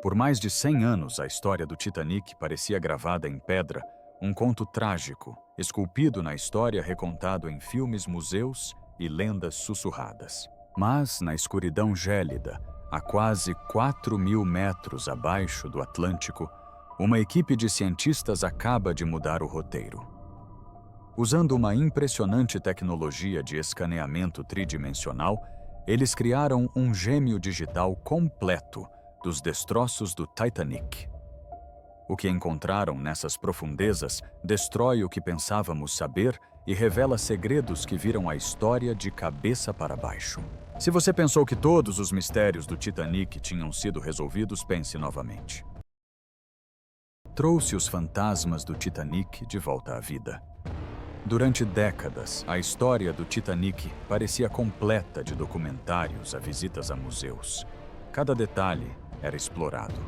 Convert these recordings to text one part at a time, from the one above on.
Por mais de 100 anos, a história do Titanic parecia gravada em pedra, um conto trágico, esculpido na história recontado em filmes, museus e lendas sussurradas. Mas, na escuridão gélida, a quase 4.000 metros abaixo do Atlântico, uma equipe de cientistas acaba de mudar o roteiro. Usando uma impressionante tecnologia de escaneamento tridimensional, eles criaram um gêmeo digital completo dos destroços do Titanic. O que encontraram nessas profundezas destrói o que pensávamos saber e revela segredos que viram a história de cabeça para baixo. Se você pensou que todos os mistérios do Titanic tinham sido resolvidos, pense novamente. Trouxe os fantasmas do Titanic de volta à vida. Durante décadas, a história do Titanic parecia completa de documentários a visitas a museus. Cada detalhe era explorado.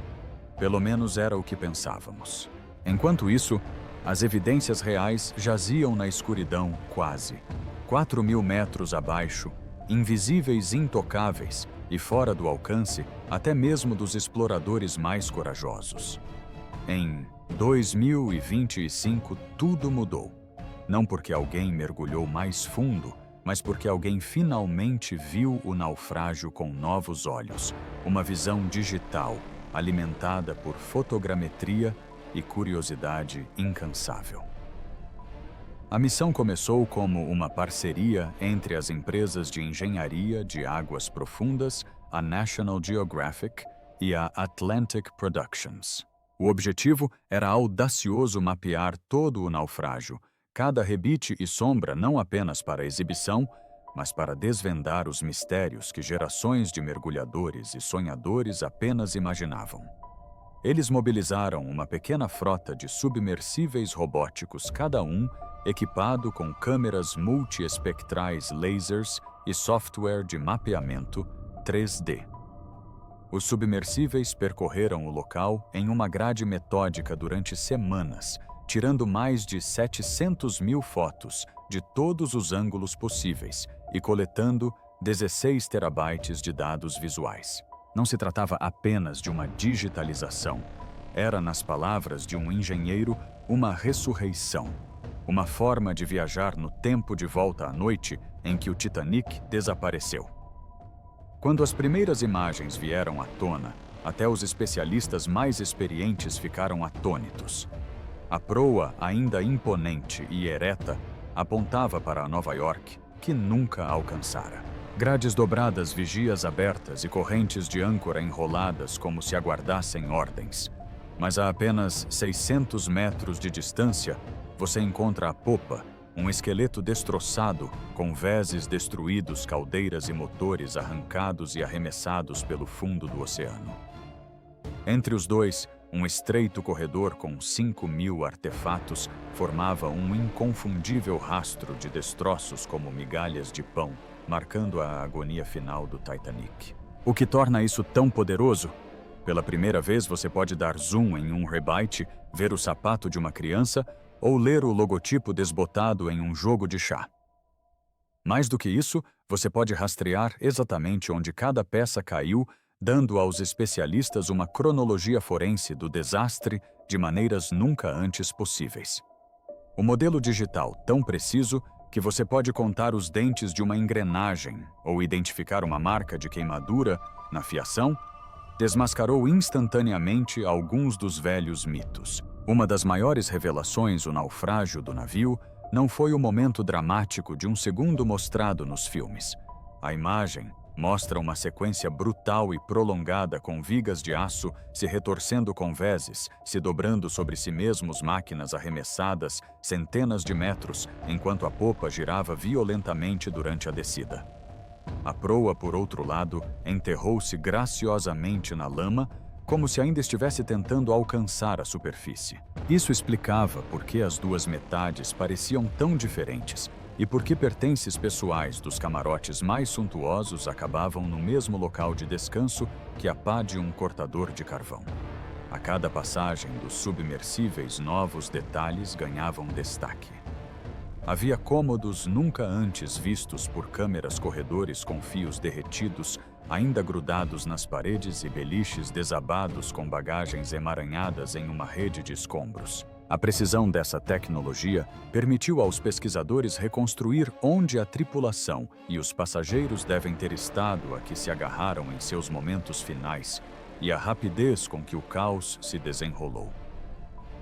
Pelo menos era o que pensávamos. Enquanto isso, as evidências reais jaziam na escuridão quase 4.000 metros abaixo, invisíveis, intocáveis e fora do alcance até mesmo dos exploradores mais corajosos. Em 2025, tudo mudou. Não porque alguém mergulhou mais fundo, mas porque alguém finalmente viu o naufrágio com novos olhos, uma visão digital, alimentada por fotogrametria e curiosidade incansável. A missão começou como uma parceria entre as empresas de engenharia de águas profundas, a National Geographic e a Atlantic Productions. O objetivo era audacioso mapear todo o naufrágio, cada rebite e sombra não apenas para exibição, mas para desvendar os mistérios que gerações de mergulhadores e sonhadores apenas imaginavam. Eles mobilizaram uma pequena frota de submersíveis robóticos, cada um equipado com câmeras multiespectrais lasers e software de mapeamento 3D. Os submersíveis percorreram o local em uma grade metódica durante semanas, tirando mais de 700.000 fotos de todos os ângulos possíveis e coletando 16 terabytes de dados visuais. Não se tratava apenas de uma digitalização. Era, nas palavras de um engenheiro, uma ressurreição. Uma forma de viajar no tempo de volta à noite em que o Titanic desapareceu. Quando as primeiras imagens vieram à tona, até os especialistas mais experientes ficaram atônitos. A proa, ainda imponente e ereta, apontava para Nova York, que nunca alcançara. Grades dobradas, vigias abertas e correntes de âncora enroladas como se aguardassem ordens. Mas a apenas 600 metros de distância, você encontra a popa, um esqueleto destroçado, com véses destruídos, caldeiras e motores arrancados e arremessados pelo fundo do oceano. Entre os dois, um estreito corredor com 5.000 artefatos formava um inconfundível rastro de destroços como migalhas de pão, marcando a agonia final do Titanic. O que torna isso tão poderoso? Pela primeira vez você pode dar zoom em um rebite, ver o sapato de uma criança ou ler o logotipo desbotado em um jogo de chá. Mais do que isso, você pode rastrear exatamente onde cada peça caiu, dando aos especialistas uma cronologia forense do desastre de maneiras nunca antes possíveis. O modelo digital tão preciso que você pode contar os dentes de uma engrenagem ou identificar uma marca de queimadura na fiação, desmascarou instantaneamente alguns dos velhos mitos. Uma das maiores revelações, o naufrágio do navio, não foi o momento dramático de um segundo mostrado nos filmes. A imagem mostra uma sequência brutal e prolongada com vigas de aço se retorcendo com vezes, se dobrando sobre si mesmos, máquinas arremessadas centenas de metros, enquanto a popa girava violentamente durante a descida. A proa, por outro lado, enterrou-se graciosamente na lama, como se ainda estivesse tentando alcançar a superfície. Isso explicava por que as duas metades pareciam tão diferentes e por que pertences pessoais dos camarotes mais suntuosos acabavam no mesmo local de descanso que a pá de um cortador de carvão. A cada passagem dos submersíveis, novos detalhes ganhavam destaque. Havia cômodos nunca antes vistos por câmeras, corredores com fios derretidos, ainda grudados nas paredes e beliches desabados com bagagens emaranhadas em uma rede de escombros. A precisão dessa tecnologia permitiu aos pesquisadores reconstruir onde a tripulação e os passageiros devem ter estado a que se agarraram em seus momentos finais e a rapidez com que o caos se desenrolou.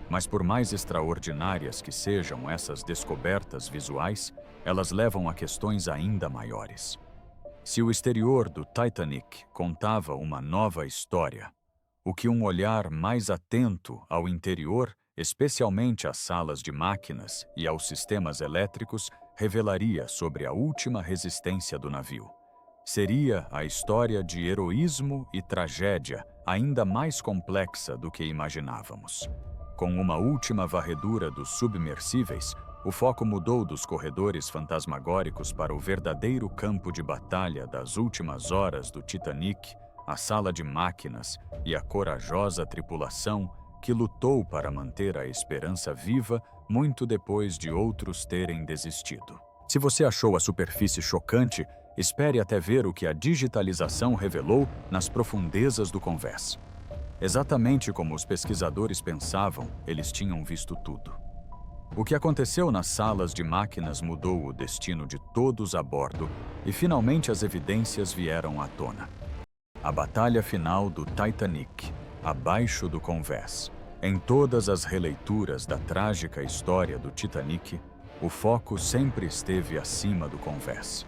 Mas por mais extraordinárias que sejam essas descobertas visuais, elas levam a questões ainda maiores. Se o exterior do Titanic contava uma nova história, o que um olhar mais atento ao interior, especialmente às salas de máquinas e aos sistemas elétricos, revelaria sobre a última resistência do navio? Seria a história de heroísmo e tragédia ainda mais complexa do que imaginávamos. Com uma última varredura dos submersíveis, o foco mudou dos corredores fantasmagóricos para o verdadeiro campo de batalha das últimas horas do Titanic, a sala de máquinas e a corajosa tripulação que lutou para manter a esperança viva muito depois de outros terem desistido. Se você achou a superfície chocante, espere até ver o que a digitalização revelou nas profundezas do convés. Exatamente como os pesquisadores pensavam, eles tinham visto tudo. O que aconteceu nas salas de máquinas mudou o destino de todos a bordo e finalmente as evidências vieram à tona. A batalha final do Titanic, abaixo do convés. Em todas as releituras da trágica história do Titanic, o foco sempre esteve acima do convés.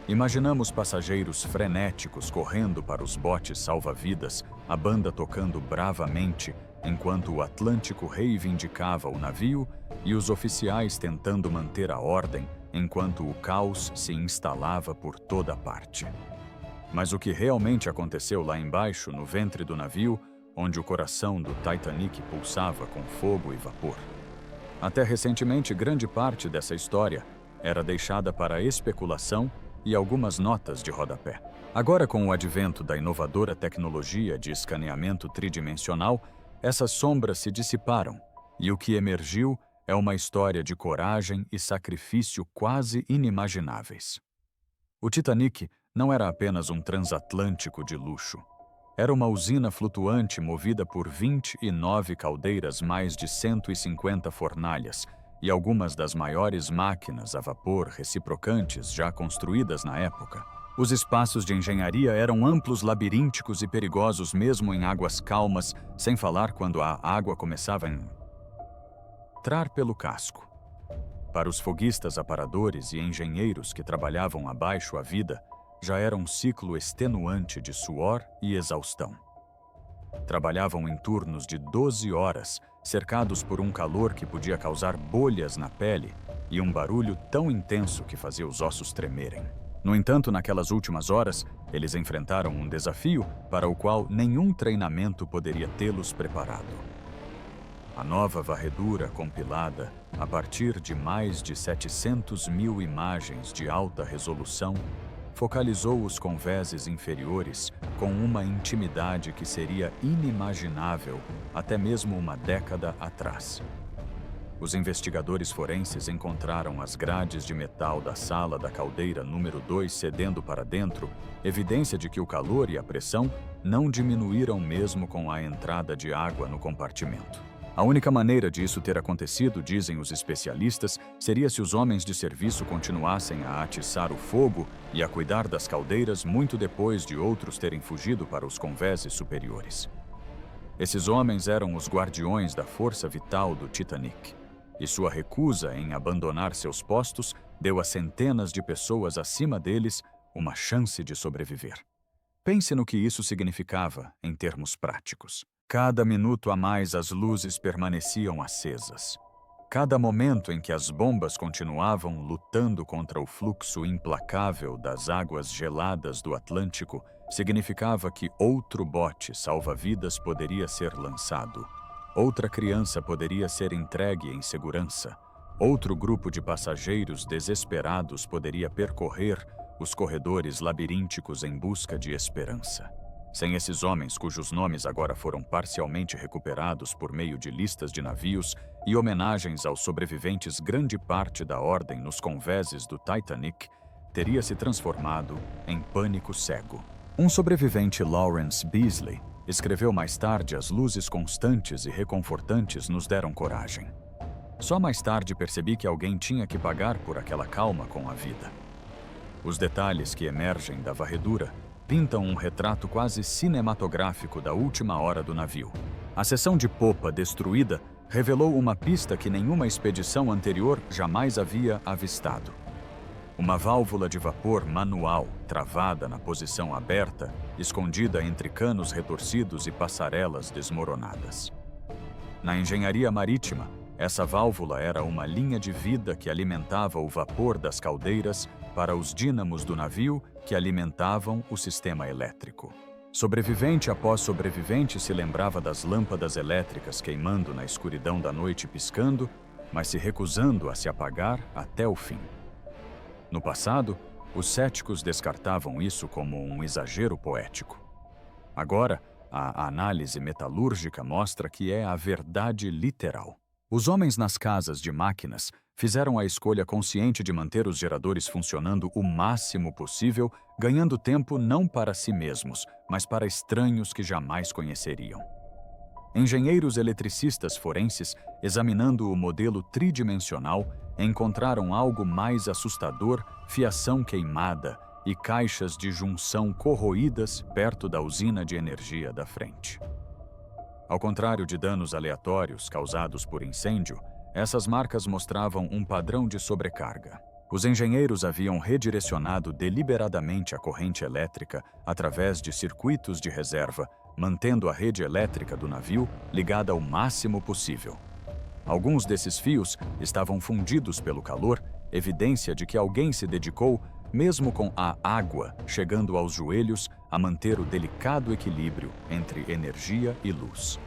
Imaginamos passageiros frenéticos correndo para os botes salva-vidas, a banda tocando bravamente, enquanto o Atlântico reivindicava o navio e os oficiais tentando manter a ordem enquanto o caos se instalava por toda parte. Mas o que realmente aconteceu lá embaixo, no ventre do navio, onde o coração do Titanic pulsava com fogo e vapor? Até recentemente, grande parte dessa história era deixada para a especulação e algumas notas de rodapé. Agora, com o advento da inovadora tecnologia de escaneamento tridimensional, essas sombras se dissiparam e o que emergiu é uma história de coragem e sacrifício quase inimagináveis. O Titanic não era apenas um transatlântico de luxo. Era uma usina flutuante movida por 29 caldeiras, mais de 150 fornalhas e algumas das maiores máquinas a vapor reciprocantes já construídas na época. Os espaços de engenharia eram amplos, labirínticos e perigosos mesmo em águas calmas, sem falar quando a água começava a entrar pelo casco. Para os foguistas aparadores e engenheiros que trabalhavam abaixo, a vida já era um ciclo extenuante de suor e exaustão. Trabalhavam em turnos de 12 horas, cercados por um calor que podia causar bolhas na pele e um barulho tão intenso que fazia os ossos tremerem. No entanto, naquelas últimas horas, eles enfrentaram um desafio para o qual nenhum treinamento poderia tê-los preparado. A nova varredura compilada a partir de mais de 700 mil imagens de alta resolução focalizou os convéses inferiores com uma intimidade que seria inimaginável até mesmo uma década atrás. Os investigadores forenses encontraram as grades de metal da sala da caldeira número 2 cedendo para dentro, evidência de que o calor e a pressão não diminuíram mesmo com a entrada de água no compartimento. A única maneira de isso ter acontecido, dizem os especialistas, seria se os homens de serviço continuassem a atiçar o fogo e a cuidar das caldeiras muito depois de outros terem fugido para os convéses superiores. Esses homens eram os guardiões da força vital do Titanic, e sua recusa em abandonar seus postos deu a centenas de pessoas acima deles uma chance de sobreviver. Pense no que isso significava em termos práticos. Cada minuto a mais as luzes permaneciam acesas. Cada momento em que as bombas continuavam lutando contra o fluxo implacável das águas geladas do Atlântico significava que outro bote salva-vidas poderia ser lançado. Outra criança poderia ser entregue em segurança. Outro grupo de passageiros desesperados poderia percorrer os corredores labirínticos em busca de esperança. Sem esses homens, cujos nomes agora foram parcialmente recuperados por meio de listas de navios e homenagens aos sobreviventes, grande parte da ordem nos convéses do Titanic teria se transformado em pânico cego. Um sobrevivente, Lawrence Beasley, escreveu mais tarde: as luzes constantes e reconfortantes nos deram coragem. Só mais tarde percebi que alguém tinha que pagar por aquela calma com a vida. Os detalhes que emergem da varredura pintam um retrato quase cinematográfico da última hora do navio. A seção de popa destruída revelou uma pista que nenhuma expedição anterior jamais havia avistado. Uma válvula de vapor manual, travada na posição aberta, escondida entre canos retorcidos e passarelas desmoronadas. Na engenharia marítima, essa válvula era uma linha de vida que alimentava o vapor das caldeiras para os dínamos do navio que alimentavam o sistema elétrico. Sobrevivente após sobrevivente se lembrava das lâmpadas elétricas queimando na escuridão da noite, piscando, mas se recusando a se apagar até o fim. No passado, os céticos descartavam isso como um exagero poético. Agora, a análise metalúrgica mostra que é a verdade literal. Os homens nas casas de máquinas fizeram a escolha consciente de manter os geradores funcionando o máximo possível, ganhando tempo não para si mesmos, mas para estranhos que jamais conheceriam. Engenheiros eletricistas forenses, examinando o modelo tridimensional, encontraram algo mais assustador: fiação queimada e caixas de junção corroídas perto da usina de energia da frente. Ao contrário de danos aleatórios causados por incêndio, essas marcas mostravam um padrão de sobrecarga. Os engenheiros haviam redirecionado deliberadamente a corrente elétrica através de circuitos de reserva, mantendo a rede elétrica do navio ligada ao máximo possível. Alguns desses fios estavam fundidos pelo calor, evidência de que alguém se dedicou, mesmo com a água chegando aos joelhos, a manter o delicado equilíbrio entre energia e luz.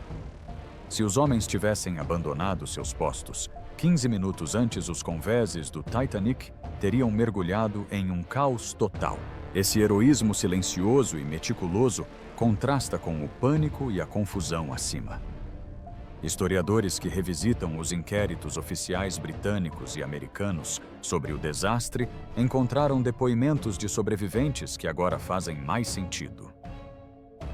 Se os homens tivessem abandonado seus postos, 15 minutos antes, os convéses do Titanic teriam mergulhado em um caos total. Esse heroísmo silencioso e meticuloso contrasta com o pânico e a confusão acima. Historiadores que revisitam os inquéritos oficiais britânicos e americanos sobre o desastre encontraram depoimentos de sobreviventes que agora fazem mais sentido.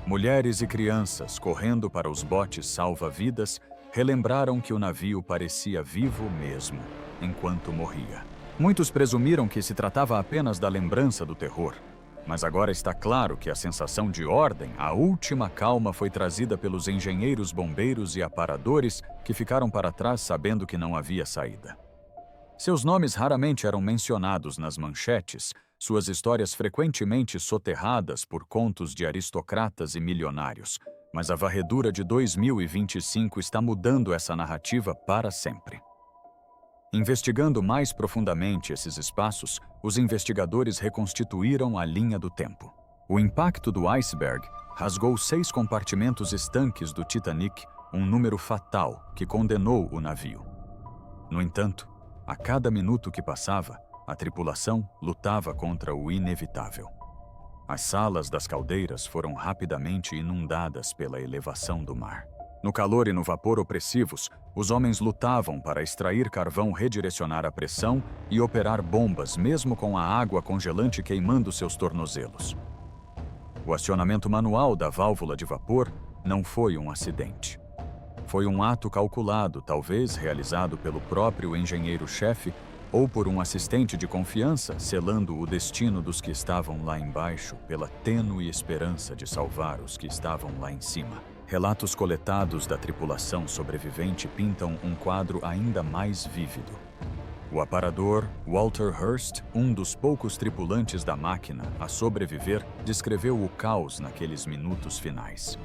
Mulheres e crianças correndo para os botes salva-vidas relembraram que o navio parecia vivo mesmo, enquanto morria. Muitos presumiram que se tratava apenas da lembrança do terror, mas agora está claro que a sensação de ordem, a última calma, foi trazida pelos engenheiros, bombeiros e aparadores que ficaram para trás sabendo que não havia saída. Seus nomes raramente eram mencionados nas manchetes, suas histórias frequentemente soterradas por contos de aristocratas e milionários, mas a varredura de 2025 está mudando essa narrativa para sempre. Investigando mais profundamente esses espaços, os investigadores reconstituíram a linha do tempo. O impacto do iceberg rasgou 6 compartimentos estanques do Titanic, um número fatal que condenou o navio. No entanto, a cada minuto que passava, a tripulação lutava contra o inevitável. As salas das caldeiras foram rapidamente inundadas pela elevação do mar. No calor e no vapor opressivos, os homens lutavam para extrair carvão, redirecionar a pressão e operar bombas, mesmo com a água congelante queimando seus tornozelos. O acionamento manual da válvula de vapor não foi um acidente. Foi um ato calculado, talvez realizado pelo próprio engenheiro-chefe ou por um assistente de confiança, selando o destino dos que estavam lá embaixo pela tênue esperança de salvar os que estavam lá em cima. Relatos coletados da tripulação sobrevivente pintam um quadro ainda mais vívido. O aparador Walter Hurst, um dos poucos tripulantes da máquina a sobreviver, descreveu o caos naqueles minutos finais.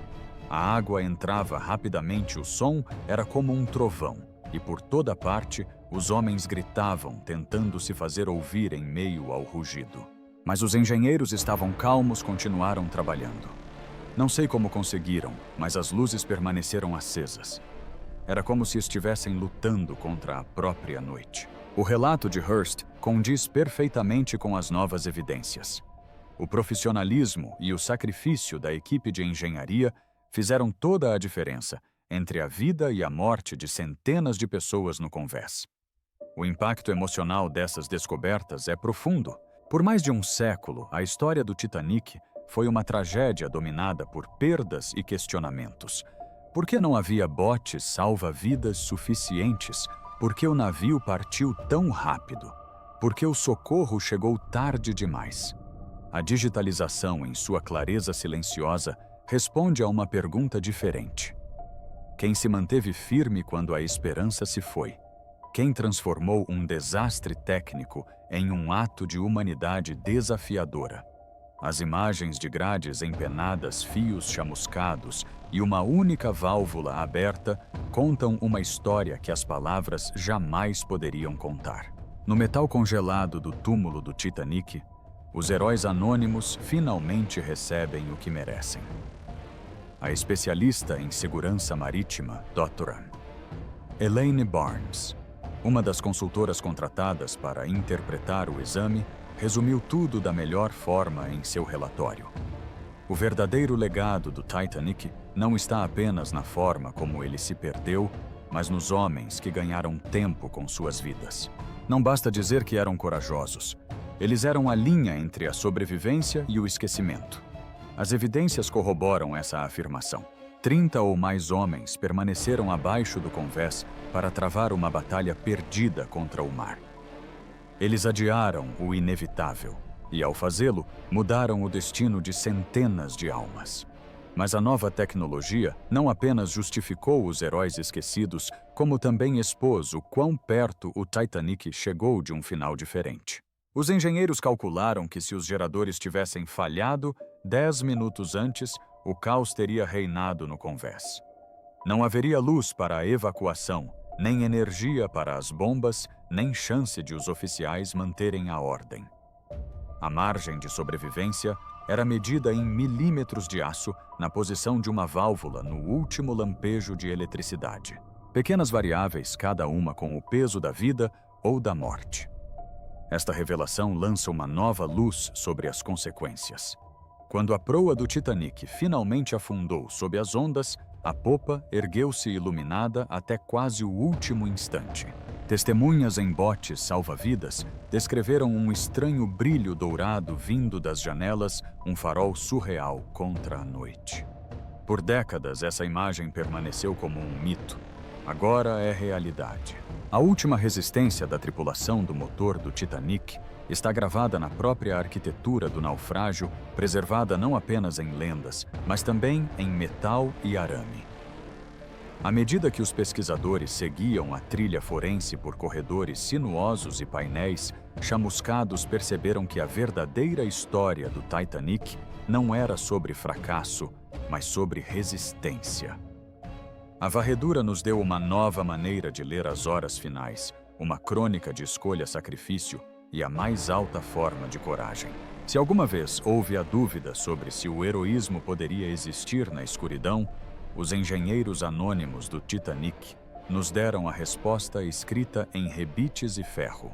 A água entrava rapidamente, o som era como um trovão, e por toda parte os homens gritavam, tentando se fazer ouvir em meio ao rugido. Mas os engenheiros estavam calmos, continuaram trabalhando. Não sei como conseguiram, mas as luzes permaneceram acesas. Era como se estivessem lutando contra a própria noite. O relato de Hurst condiz perfeitamente com as novas evidências. O profissionalismo e o sacrifício da equipe de engenharia fizeram toda a diferença entre a vida e a morte de centenas de pessoas no convés. O impacto emocional dessas descobertas é profundo. Por mais de um século, a história do Titanic foi uma tragédia dominada por perdas e questionamentos. Por que não havia botes salva-vidas suficientes? Por que o navio partiu tão rápido? Por que o socorro chegou tarde demais? A digitalização, em sua clareza silenciosa, responde a uma pergunta diferente. Quem se manteve firme quando a esperança se foi? Quem transformou um desastre técnico em um ato de humanidade desafiadora? As imagens de grades empenadas, fios chamuscados e uma única válvula aberta contam uma história que as palavras jamais poderiam contar. No metal congelado do túmulo do Titanic, os heróis anônimos finalmente recebem o que merecem. A especialista em segurança marítima, Dra. Elaine Barnes, uma das consultoras contratadas para interpretar o exame, resumiu tudo da melhor forma em seu relatório. O verdadeiro legado do Titanic não está apenas na forma como ele se perdeu, mas nos homens que ganharam tempo com suas vidas. Não basta dizer que eram corajosos. Eles eram a linha entre a sobrevivência e o esquecimento. As evidências corroboram essa afirmação. 30 ou mais homens permaneceram abaixo do convés para travar uma batalha perdida contra o mar. Eles adiaram o inevitável e, ao fazê-lo, mudaram o destino de centenas de almas. Mas a nova tecnologia não apenas justificou os heróis esquecidos, como também expôs o quão perto o Titanic chegou de um final diferente. Os engenheiros calcularam que se os geradores tivessem falhado 10 minutos antes, o caos teria reinado no convés. Não haveria luz para a evacuação, nem energia para as bombas, nem chance de os oficiais manterem a ordem. A margem de sobrevivência era medida em milímetros de aço na posição de uma válvula no último lampejo de eletricidade. Pequenas variáveis, cada uma com o peso da vida ou da morte. Esta revelação lança uma nova luz sobre as consequências. Quando a proa do Titanic finalmente afundou sob as ondas, a popa ergueu-se iluminada até quase o último instante. Testemunhas em botes salva-vidas descreveram um estranho brilho dourado vindo das janelas, um farol surreal contra a noite. Por décadas, essa imagem permaneceu como um mito. Agora é realidade. A última resistência da tripulação do motor do Titanic está gravada na própria arquitetura do naufrágio, preservada não apenas em lendas, mas também em metal e arame. À medida que os pesquisadores seguiam a trilha forense por corredores sinuosos e painéis, chamuscados perceberam que a verdadeira história do Titanic não era sobre fracasso, mas sobre resistência. A varredura nos deu uma nova maneira de ler as horas finais, uma crônica de escolha-sacrifício e a mais alta forma de coragem. Se alguma vez houve a dúvida sobre se o heroísmo poderia existir na escuridão, os engenheiros anônimos do Titanic nos deram a resposta escrita em rebites e ferro.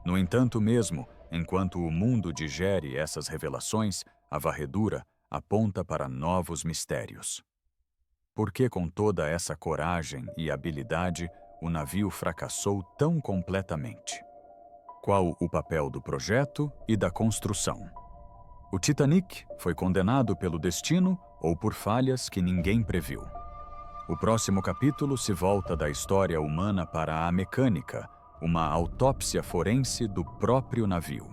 No entanto, mesmo enquanto o mundo digere essas revelações, a varredura aponta para novos mistérios. Por que, com toda essa coragem e habilidade, o navio fracassou tão completamente? Qual o papel do projeto e da construção? O Titanic foi condenado pelo destino ou por falhas que ninguém previu. O próximo capítulo se volta da história humana para a mecânica, uma autópsia forense do próprio navio.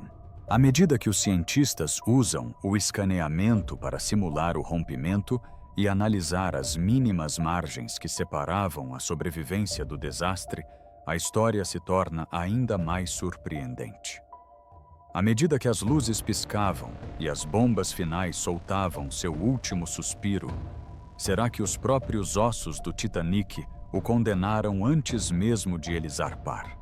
À medida que os cientistas usam o escaneamento para simular o rompimento e analisar as mínimas margens que separavam a sobrevivência do desastre, a história se torna ainda mais surpreendente. À medida que as luzes piscavam e as bombas finais soltavam seu último suspiro, será que os próprios ossos do Titanic o condenaram antes mesmo de ele zarpar?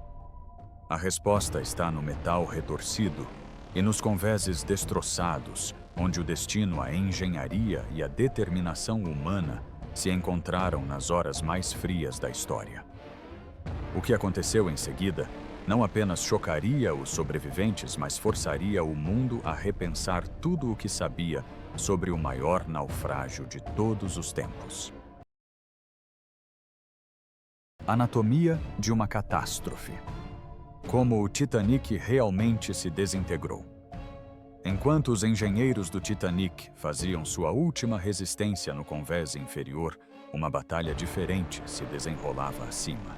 A resposta está no metal retorcido e nos convéses destroçados, onde o destino, a engenharia e a determinação humana se encontraram nas horas mais frias da história. O que aconteceu em seguida não apenas chocaria os sobreviventes, mas forçaria o mundo a repensar tudo o que sabia sobre o maior naufrágio de todos os tempos. Anatomia de uma catástrofe. Como o Titanic realmente se desintegrou. Enquanto os engenheiros do Titanic faziam sua última resistência no convés inferior, uma batalha diferente se desenrolava acima.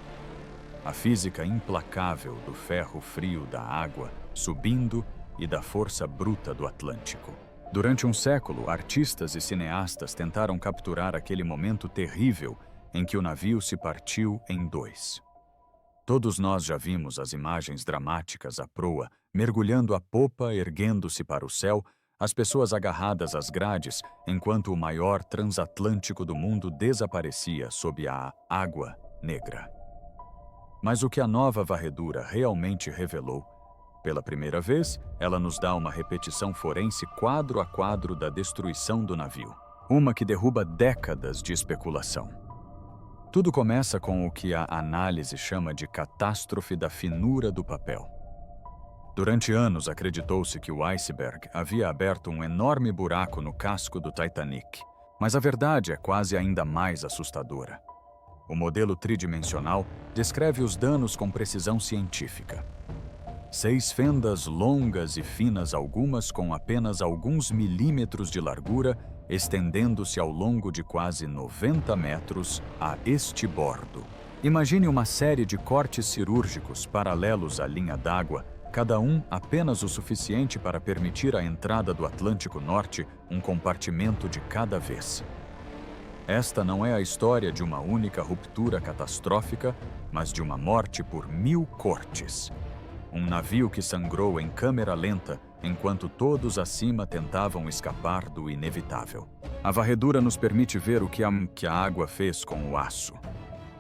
A física implacável do ferro frio da água subindo e da força bruta do Atlântico. Durante um século, artistas e cineastas tentaram capturar aquele momento terrível em que o navio se partiu em dois. Todos nós já vimos as imagens dramáticas à proa, mergulhando a popa, erguendo-se para o céu, as pessoas agarradas às grades, enquanto o maior transatlântico do mundo desaparecia sob a água negra. Mas o que a nova varredura realmente revelou, pela primeira vez, ela nos dá uma repetição forense quadro a quadro da destruição do navio, uma que derruba décadas de especulação. Tudo começa com o que a análise chama de catástrofe da finura do papel. Durante anos acreditou-se que o iceberg havia aberto um enorme buraco no casco do Titanic, mas a verdade é quase ainda mais assustadora. O modelo tridimensional descreve os danos com precisão científica. 6 fendas longas e finas, algumas com apenas alguns milímetros de largura, estendendo-se ao longo de quase 90 metros a este bordo. Imagine uma série de cortes cirúrgicos paralelos à linha d'água, cada um apenas o suficiente para permitir a entrada do Atlântico Norte, um compartimento de cada vez. Esta não é a história de uma única ruptura catastrófica, mas de uma morte por 1000 cortes. Um navio que sangrou em câmera lenta, enquanto todos acima tentavam escapar do inevitável. A varredura nos permite ver o que a água fez com o aço.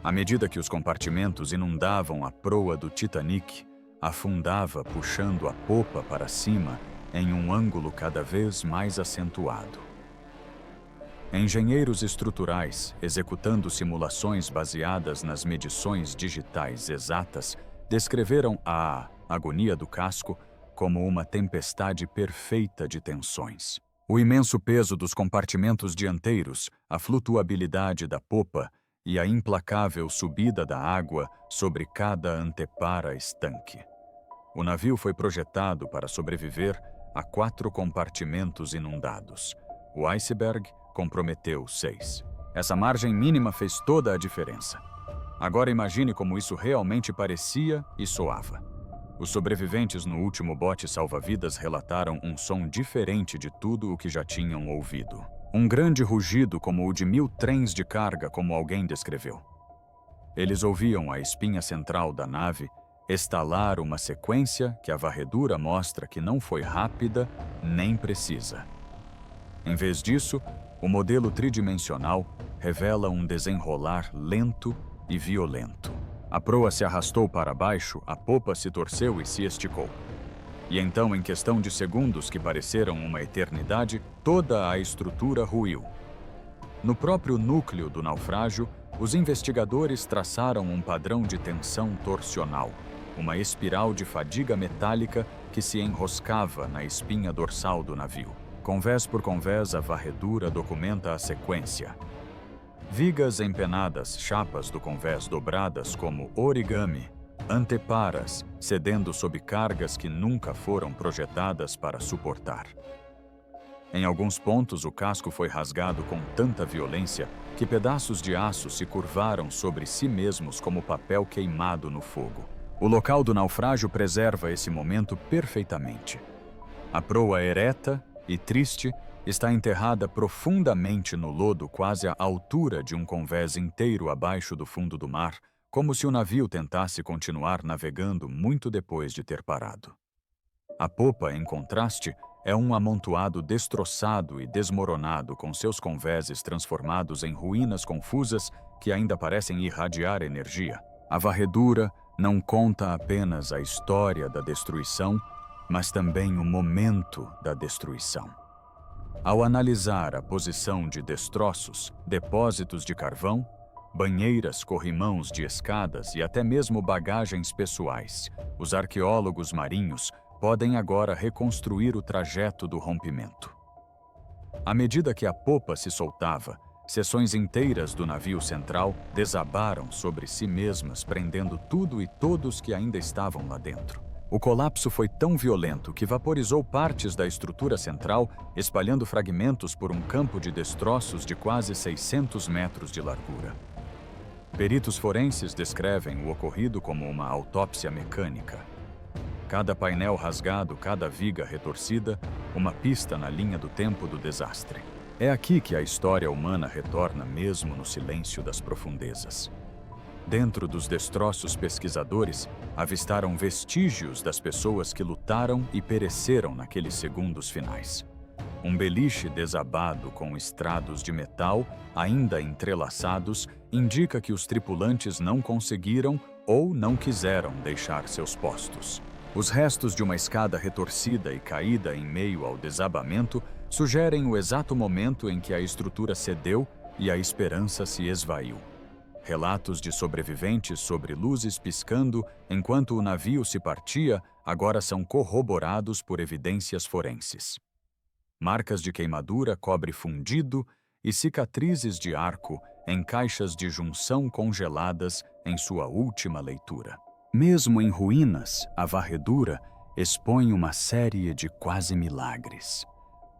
À medida que os compartimentos inundavam a proa do Titanic, afundava puxando a popa para cima em um ângulo cada vez mais acentuado. Engenheiros estruturais, executando simulações baseadas nas medições digitais exatas, descreveram a agonia do casco como uma tempestade perfeita de tensões. O imenso peso dos compartimentos dianteiros, a flutuabilidade da popa e a implacável subida da água sobre cada antepara estanque. O navio foi projetado para sobreviver a 4 compartimentos inundados. O iceberg comprometeu 6. Essa margem mínima fez toda a diferença. Agora imagine como isso realmente parecia e soava. Os sobreviventes no último bote salva-vidas relataram um som diferente de tudo o que já tinham ouvido. Um grande rugido como o de 1000 trens de carga, como alguém descreveu. Eles ouviam a espinha central da nave estalar uma sequência que a varredura mostra que não foi rápida nem precisa. Em vez disso, o modelo tridimensional revela um desenrolar lento e violento. A proa se arrastou para baixo, a popa se torceu e se esticou. E então, em questão de segundos que pareceram uma eternidade, toda a estrutura ruiu. No próprio núcleo do naufrágio, os investigadores traçaram um padrão de tensão torsional, uma espiral de fadiga metálica que se enroscava na espinha dorsal do navio. Convés por convés, a varredura documenta a sequência. Vigas empenadas, chapas do convés dobradas como origami, anteparas, cedendo sob cargas que nunca foram projetadas para suportar. Em alguns pontos, o casco foi rasgado com tanta violência que pedaços de aço se curvaram sobre si mesmos como papel queimado no fogo. O local do naufrágio preserva esse momento perfeitamente. A proa ereta e triste está enterrada profundamente no lodo, quase à altura de um convés inteiro abaixo do fundo do mar, como se o navio tentasse continuar navegando muito depois de ter parado. A popa, em contraste, é um amontoado destroçado e desmoronado, com seus convéses transformados em ruínas confusas que ainda parecem irradiar energia. A varredura não conta apenas a história da destruição, mas também o momento da destruição. Ao analisar a posição de destroços, depósitos de carvão, banheiras, corrimãos de escadas e até mesmo bagagens pessoais, os arqueólogos marinhos podem agora reconstruir o trajeto do rompimento. À medida que a popa se soltava, seções inteiras do navio central desabaram sobre si mesmas, prendendo tudo e todos que ainda estavam lá dentro. O colapso foi tão violento que vaporizou partes da estrutura central, espalhando fragmentos por um campo de destroços de quase 600 metros de largura. Peritos forenses descrevem o ocorrido como uma autópsia mecânica. Cada painel rasgado, cada viga retorcida, uma pista na linha do tempo do desastre. É aqui que a história humana retorna mesmo no silêncio das profundezas. Dentro dos destroços, pesquisadores avistaram vestígios das pessoas que lutaram e pereceram naqueles segundos finais. Um beliche desabado com estrados de metal, ainda entrelaçados, indica que os tripulantes não conseguiram ou não quiseram deixar seus postos. Os restos de uma escada retorcida e caída em meio ao desabamento sugerem o exato momento em que a estrutura cedeu e a esperança se esvaiu. Relatos de sobreviventes sobre luzes piscando enquanto o navio se partia agora são corroborados por evidências forenses. Marcas de queimadura, cobre fundido e cicatrizes de arco em caixas de junção congeladas em sua última leitura. Mesmo em ruínas, a varredura expõe uma série de quase milagres.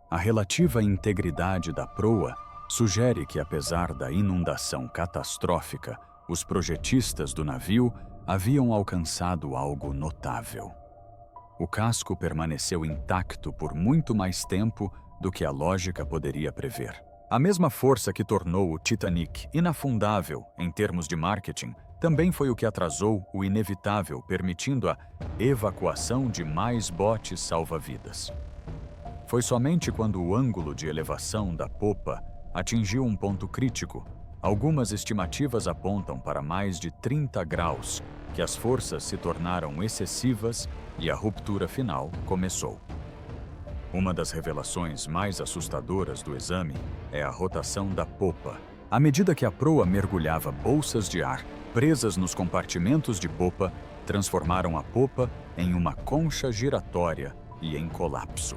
A relativa integridade da proa sugere que, apesar da inundação catastrófica, os projetistas do navio haviam alcançado algo notável. O casco permaneceu intacto por muito mais tempo do que a lógica poderia prever. A mesma força que tornou o Titanic inafundável em termos de marketing também foi o que atrasou o inevitável, permitindo a evacuação de mais botes salva-vidas. Foi somente quando o ângulo de elevação da popa atingiu um ponto crítico, algumas estimativas apontam para mais de 30 graus, que as forças se tornaram excessivas e a ruptura final começou. Uma das revelações mais assustadoras do exame é a rotação da popa. À medida que a proa mergulhava, bolsas de ar presas nos compartimentos de popa transformaram a popa em uma concha giratória e em colapso.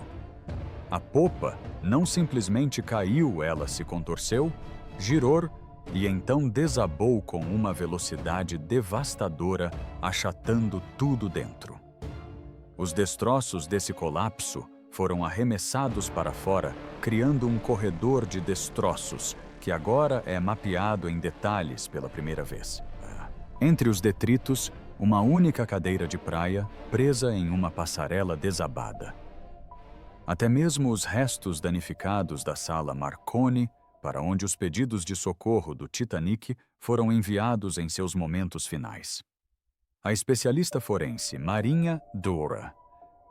A popa não simplesmente caiu, ela se contorceu, girou e então desabou com uma velocidade devastadora, achatando tudo dentro. Os destroços desse colapso foram arremessados para fora, criando um corredor de destroços que agora é mapeado em detalhes pela primeira vez. Entre os detritos, uma única cadeira de praia presa em uma passarela desabada. Até mesmo os restos danificados da sala Marconi, para onde os pedidos de socorro do Titanic foram enviados em seus momentos finais. A especialista forense Marinha Dora,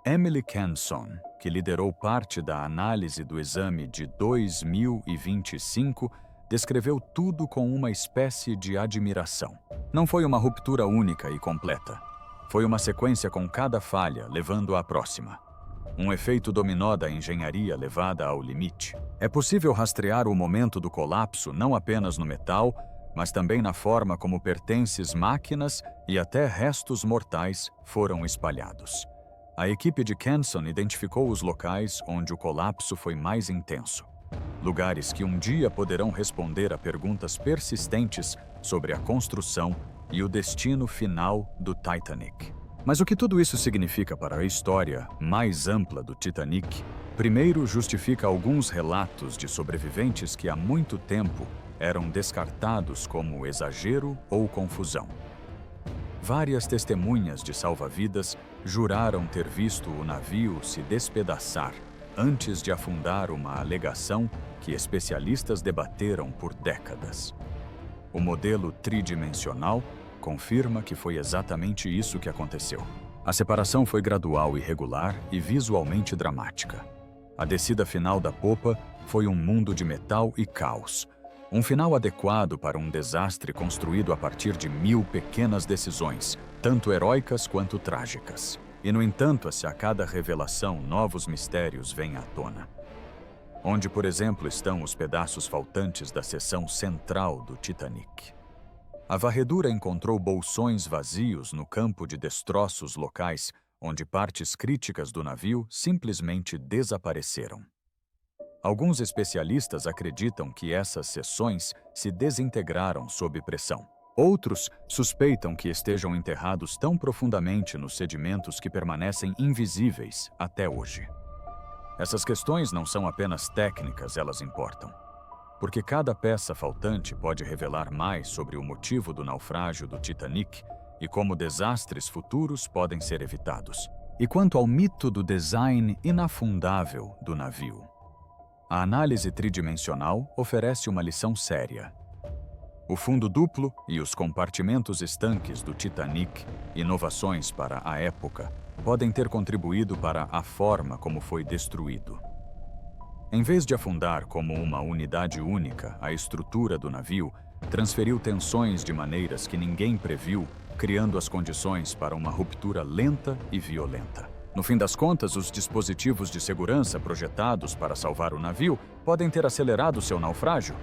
Emily Canson, que liderou parte da análise do exame de 2025, descreveu tudo com uma espécie de admiração. Não foi uma ruptura única e completa. Foi uma sequência com cada falha levando à próxima. Um efeito dominó da engenharia levada ao limite. É possível rastrear o momento do colapso não apenas no metal, mas também na forma como pertences, máquinas e até restos mortais foram espalhados. A equipe de Canson identificou os locais onde o colapso foi mais intenso. Lugares que um dia poderão responder a perguntas persistentes sobre a construção e o destino final do Titanic. Mas o que tudo isso significa para a história mais ampla do Titanic? Primeiro, justifica alguns relatos de sobreviventes que há muito tempo eram descartados como exagero ou confusão. Várias testemunhas de salva-vidas juraram ter visto o navio se despedaçar antes de afundar, uma alegação que especialistas debateram por décadas. O modelo tridimensional confirma que foi exatamente isso que aconteceu. A separação foi gradual, irregular e visualmente dramática. A descida final da popa foi um mundo de metal e caos. Um final adequado para um desastre construído a partir de 1000 pequenas decisões, tanto heróicas quanto trágicas. E, no entanto, a cada revelação, novos mistérios vêm à tona. Onde, por exemplo, estão os pedaços faltantes da seção central do Titanic? A varredura encontrou bolsões vazios no campo de destroços locais, onde partes críticas do navio simplesmente desapareceram. Alguns especialistas acreditam que essas seções se desintegraram sob pressão. Outros suspeitam que estejam enterrados tão profundamente nos sedimentos que permanecem invisíveis até hoje. Essas questões não são apenas técnicas, elas importam. Porque cada peça faltante pode revelar mais sobre o motivo do naufrágio do Titanic e como desastres futuros podem ser evitados. E quanto ao mito do design inafundável do navio, a análise tridimensional oferece uma lição séria. O fundo duplo e os compartimentos estanques do Titanic, inovações para a época, podem ter contribuído para a forma como foi destruído. Em vez de afundar como uma unidade única, a estrutura do navio transferiu tensões de maneiras que ninguém previu, criando as condições para uma ruptura lenta e violenta. No fim das contas, os dispositivos de segurança projetados para salvar o navio podem ter acelerado seu naufrágio.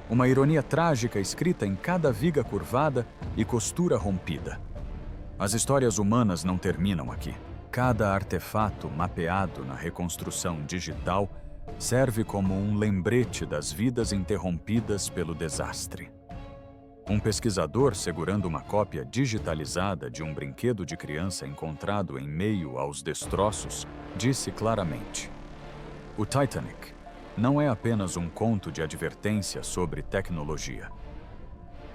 Uma ironia trágica escrita em cada viga curvada e costura rompida. As histórias humanas não terminam aqui. Cada artefato mapeado na reconstrução digital serve como um lembrete das vidas interrompidas pelo desastre. Um pesquisador segurando uma cópia digitalizada de um brinquedo de criança encontrado em meio aos destroços disse claramente: "O Titanic não é apenas um conto de advertência sobre tecnologia.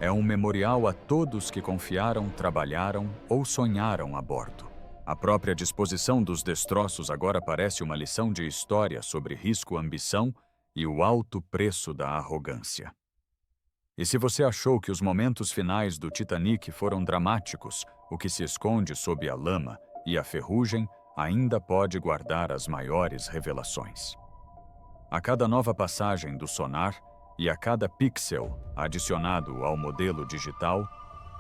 É um memorial a todos que confiaram, trabalharam ou sonharam a bordo. A própria disposição dos destroços agora parece uma lição de história sobre risco, ambição e o alto preço da arrogância." E se você achou que os momentos finais do Titanic foram dramáticos, o que se esconde sob a lama e a ferrugem ainda pode guardar as maiores revelações. A cada nova passagem do sonar e a cada pixel adicionado ao modelo digital,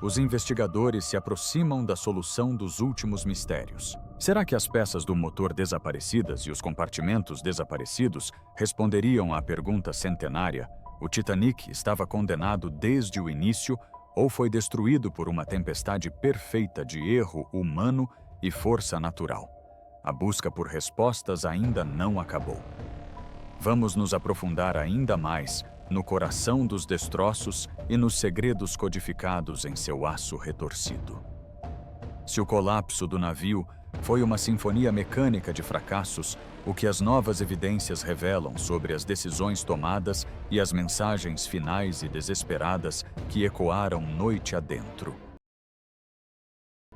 os investigadores se aproximam da solução dos últimos mistérios. Será que as peças do motor desaparecidas e os compartimentos desaparecidos responderiam à pergunta centenária: o Titanic estava condenado desde o início ou foi destruído por uma tempestade perfeita de erro humano e força natural? A busca por respostas ainda não acabou. Vamos nos aprofundar ainda mais no coração dos destroços e nos segredos codificados em seu aço retorcido. Se o colapso do navio foi uma sinfonia mecânica de fracassos, o que as novas evidências revelam sobre as decisões tomadas e as mensagens finais e desesperadas que ecoaram noite adentro.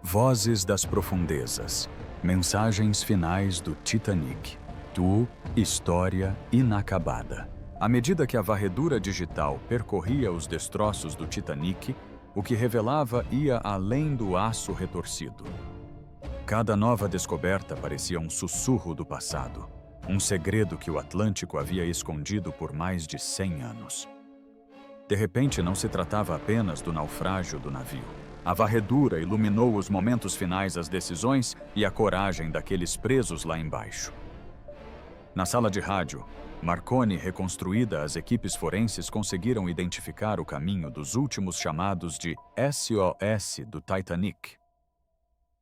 Vozes das profundezas. Mensagens finais do Titanic. História inacabada. À medida que a varredura digital percorria os destroços do Titanic, o que revelava ia além do aço retorcido. Cada nova descoberta parecia um sussurro do passado, um segredo que o Atlântico havia escondido por mais de 100 anos. De repente, não se tratava apenas do naufrágio do navio. A varredura iluminou os momentos finais, as decisões e a coragem daqueles presos lá embaixo. Na sala de rádio, Marconi reconstruída, as equipes forenses conseguiram identificar o caminho dos últimos chamados de SOS do Titanic.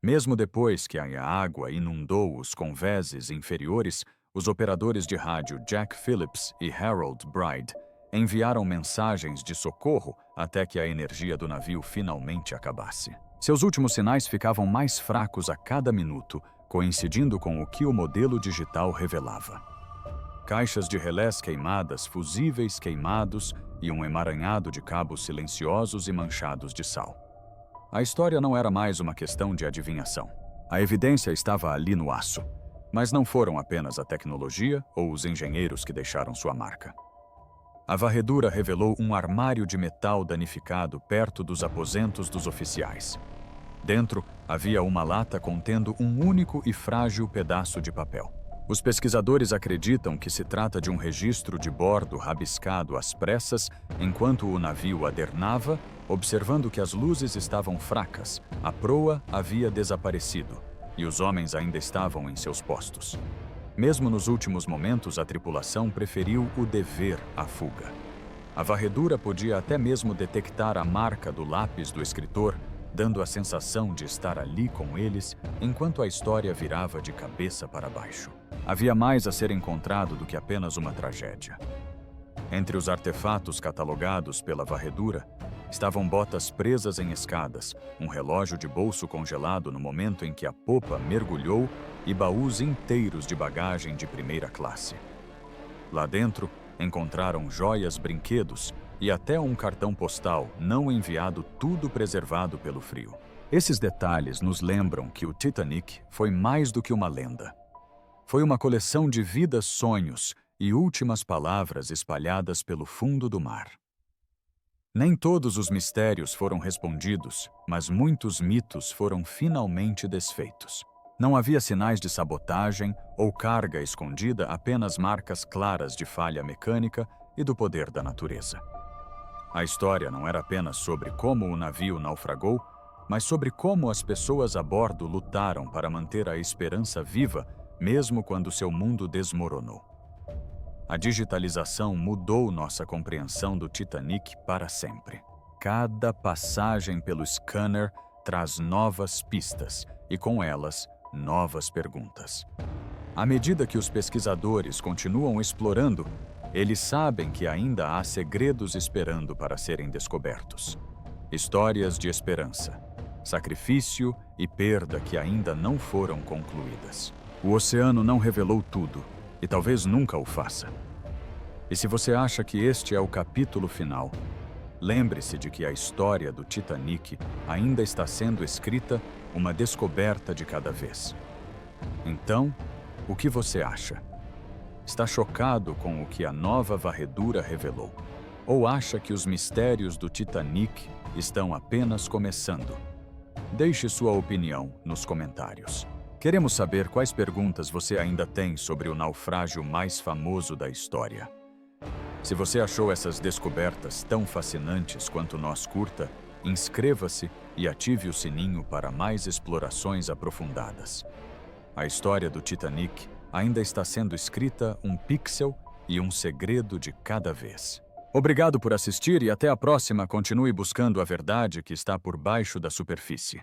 Mesmo depois que a água inundou os convéses inferiores, os operadores de rádio Jack Phillips e Harold Bride enviaram mensagens de socorro até que a energia do navio finalmente acabasse. Seus últimos sinais ficavam mais fracos a cada minuto, coincidindo com o que o modelo digital revelava. Caixas de relés queimadas, fusíveis queimados e um emaranhado de cabos silenciosos e manchados de sal. A história não era mais uma questão de adivinhação. A evidência estava ali no aço, mas não foram apenas a tecnologia ou os engenheiros que deixaram sua marca. A varredura revelou um armário de metal danificado perto dos aposentos dos oficiais. Dentro, havia uma lata contendo um único e frágil pedaço de papel. Os pesquisadores acreditam que se trata de um registro de bordo rabiscado às pressas enquanto o navio adernava, observando que as luzes estavam fracas, a proa havia desaparecido e os homens ainda estavam em seus postos. Mesmo nos últimos momentos, a tripulação preferiu o dever à fuga. A varredura podia até mesmo detectar a marca do lápis do escritor, dando a sensação de estar ali com eles enquanto a história virava de cabeça para baixo. Havia mais a ser encontrado do que apenas uma tragédia. Entre os artefatos catalogados pela varredura, Estavam botas presas em escadas, um relógio de bolso congelado no momento em que a popa mergulhou e baús inteiros de bagagem de primeira classe. Lá dentro, encontraram joias, brinquedos e até um cartão postal não enviado, tudo preservado pelo frio. Esses detalhes nos lembram que o Titanic foi mais do que uma lenda. Foi uma coleção de vidas, sonhos e últimas palavras espalhadas pelo fundo do mar. Nem todos os mistérios foram respondidos, mas muitos mitos foram finalmente desfeitos. Não havia sinais de sabotagem ou carga escondida, apenas marcas claras de falha mecânica e do poder da natureza. A história não era apenas sobre como o navio naufragou, mas sobre como as pessoas a bordo lutaram para manter a esperança viva, mesmo quando seu mundo desmoronou. A digitalização mudou nossa compreensão do Titanic para sempre. Cada passagem pelo scanner traz novas pistas e, com elas, novas perguntas. À medida que os pesquisadores continuam explorando, eles sabem que ainda há segredos esperando para serem descobertos. Histórias de esperança, sacrifício e perda que ainda não foram concluídas. O oceano não revelou tudo, e talvez nunca o faça. E se você acha que este é o capítulo final, lembre-se de que a história do Titanic ainda está sendo escrita, uma descoberta de cada vez. Então, o que você acha? Está chocado com o que a nova varredura revelou? Ou acha que os mistérios do Titanic estão apenas começando? Deixe sua opinião nos comentários. Queremos saber quais perguntas você ainda tem sobre o naufrágio mais famoso da história. Se você achou essas descobertas tão fascinantes quanto nós, curta, inscreva-se e ative o sininho para mais explorações aprofundadas. A história do Titanic ainda está sendo escrita, um pixel e um segredo de cada vez. Obrigado por assistir e até a próxima. Continue buscando a verdade que está por baixo da superfície.